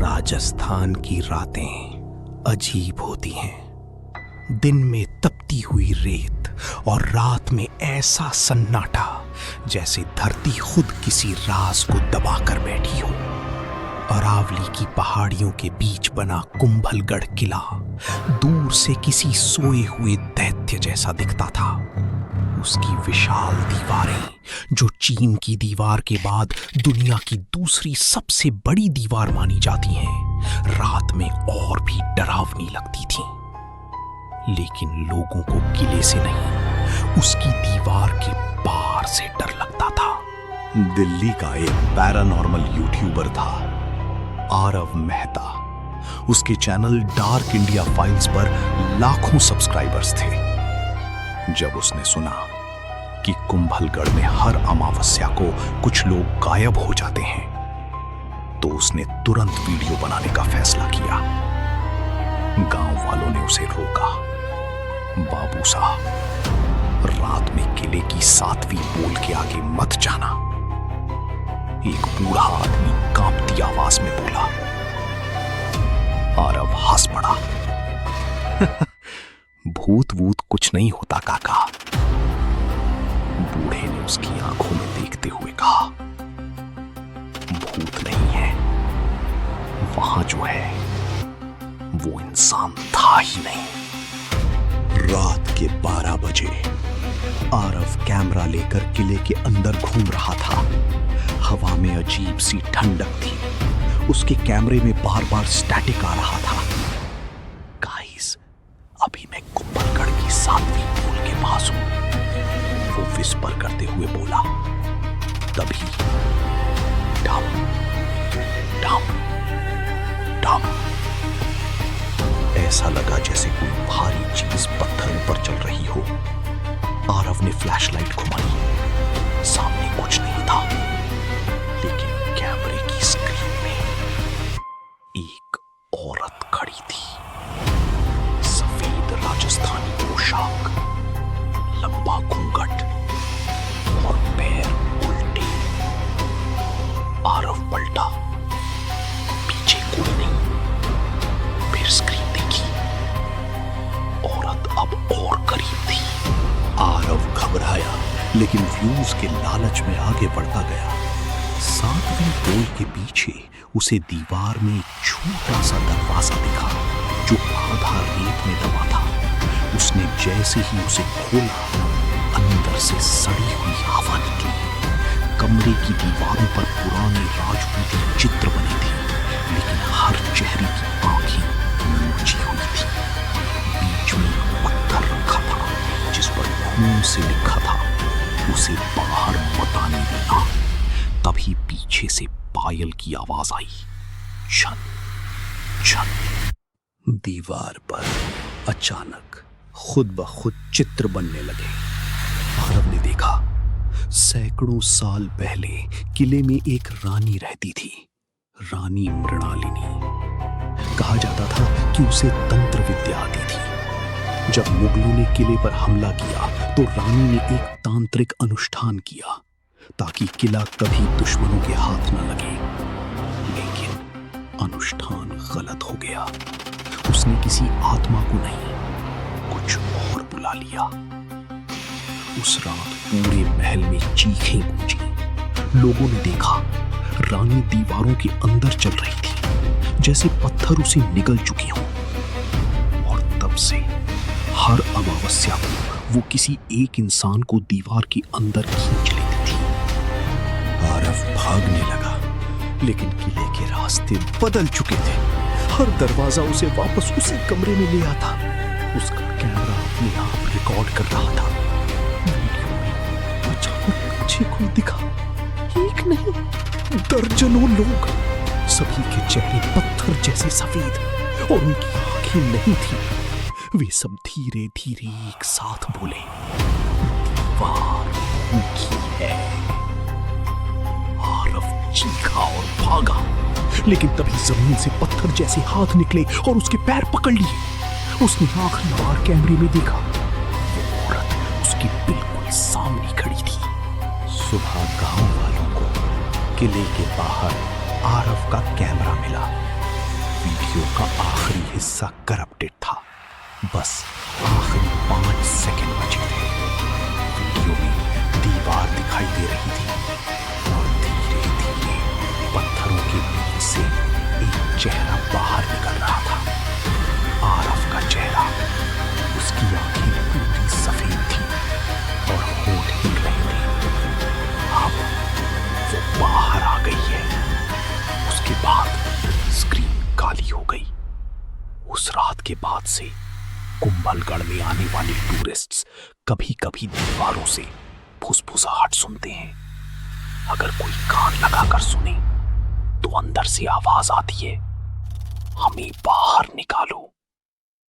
राजस्थान की रातें अजीब होती हैं। दिन में तपती हुई रेत और रात में ऐसा सन्नाटा जैसे धरती खुद किसी राज को दबा कर बैठी हो। अरावली की पहाड़ियों के बीच बना कुंभलगढ़ किला दूर से किसी सोए हुए दैत्य जैसा दिखता था। उसकी विशाल दीवारें, जो चीन की दीवार के बाद दुनिया की दूसरी सबसे बड़ी दीवार मानी जाती हैं, रात में और भी डरावनी लगती थीं। लेकिन लोगों को किले से नहीं, उसकी दीवार के पार से डर लगता था। दिल्ली का एक पैरानॉर्मल यूट्यूबर था, आरव मेहता। उसके चैनल डार्क इंडिया फाइल्स पर लाखों सब्सक्राइबर्स थे। जब उसने सुना कि कुंभलगढ़ में हर अमावस्या को कुछ लोग गायब हो जाते हैं, तो उसने तुरंत वीडियो बनाने का फैसला किया। गांव वालों ने उसे रोका। बाबू साहब, रात में किले की 7वीं पोल के आगे मत जाना। एक बूढ़ा आदमी कांपती आवाज में बोला। आरव हंस पड़ा। भूत वूत कुछ नहीं होता काका। बूढ़े ने उसकी आंखों में देखते हुए कहा, भूत नहीं है, वहां जो है वो इंसान था ही नहीं। रात के 12 बजे आरव कैमरा लेकर किले के अंदर घूम रहा था। हवा में अजीब सी ठंडक थी। उसके कैमरे में बार बार स्टैटिक आ रहा था। गाइस, अभी मैं कुंभलगढ़ की 7वीं पोल के पास हूं, वो विस्पर करते हुए बोला। तभी डम डम डम ऐसा लगा जैसे कोई भारी चीज पत्थर ऊपर चल रही हो। आरव ने फ्लैशलाइट घुमाई। सामने कुछ नहीं था, लेकिन कैमरे की स्क्रीन में एक औरत खड़ी थी। सफेद राजस्थानी पोशाक, लंबा घूंघट और पैर उल्टे। आरव पलटा, पीछे कोई नहीं। फिर स्क्रीन देखी, औरत अब और करीब थी। आरव घबराया, लेकिन व्यूज के लालच में आगे बढ़ता गया। 7वीं पोल के पीछे उसे दीवार में एक छोटा सा दरवाजा दिखा, जो आधा रेत में दबा था। उसने जैसे ही उसे खोला, अंदर से सड़ी हुई हवा निकली। कमरे की दीवारों पर पुराने राजपूती चित्र बने थे, लेकिन हर चेहरे की आंखें नीची हुई थी। बीच में पत्थर रखा था, जिस पर खून से लिखा था, उसे बाहर मत आने देना। तभी पीछे से पायल की आवाज आई, छन छन। दीवार पर अचानक खुद ब खुद चित्र बनने लगे। आरव ने देखा, सैकड़ों साल पहले किले में एक रानी रहती थी, रानी मृणालिनी। कहा जाता था कि उसे तंत्र विद्या आती थी। जब मुगलों ने किले पर हमला किया, तो रानी ने एक तांत्रिक अनुष्ठान किया, ताकि किला कभी दुश्मनों के हाथ न लगे। लेकिन अनुष्ठान गलत हो गया। उसने किसी आत्मा को नहीं, कुछ और बुला लिया। उस रात पूरे महल में चीखें गूंजी। लोगों ने देखा, रानी दीवारों के अंदर चल रही थी, जैसे पत्थर उसे निगल चुके हों। और तब से हर अमावस्या को वो किसी एक इंसान को दीवार के अंदर खींच लेती थी। आरव भागने लगा, लेकिन किले के रास्ते बदल चुके थे। हर दरवाजा उसे वापस उसी कमरे में ले आता। उसका कैमरा अपने आप रिकॉर्ड कर रहा था। वीडियो में अचानक पीछे कोई दिखा। एक नहीं, दर्जनों लोग। सभी के चेहरे पत्थर जैसे सफेद, और उनकी आंखें नहीं थी। वे सब धीरे धीरे एक साथ बोले, दीवार उनकी है। आरव चीखा और भागा, लेकिन तभी जमीन से पत्थर जैसे हाथ निकले और उसके पैर पकड़ लिए। उसने आंख लगा कैमरे में देखा, वो औरत उसके बिल्कुल सामने खड़ी थी। सुबह गांव वालों को किले के बाहर आरव का कैमरा मिला। हिस्सा करप्टेड था। बस आखिरी 5 सेकंड बचे थे। वीडियो में दीवार दिखाई दे रही थी और धीरे धीरे पत्थरों के बीच से एक चेहरा बाहर निकल रहा था। आरफ का चेहरा। उसकी आंखें पूरी सफेद थी और होंठ हिल रहे थे। अब वो बाहर आ गई है। उसके बाद स्क्रीन काली हो गई। उस रात के बाद से कुंभलगढ़ में आने वाले टूरिस्ट्स कभी कभी दीवारों से फुसफुसाहट सुनते हैं। अगर कोई कान लगाकर सुने तो अंदर से आवाज आती है, हमें बाहर निकालो।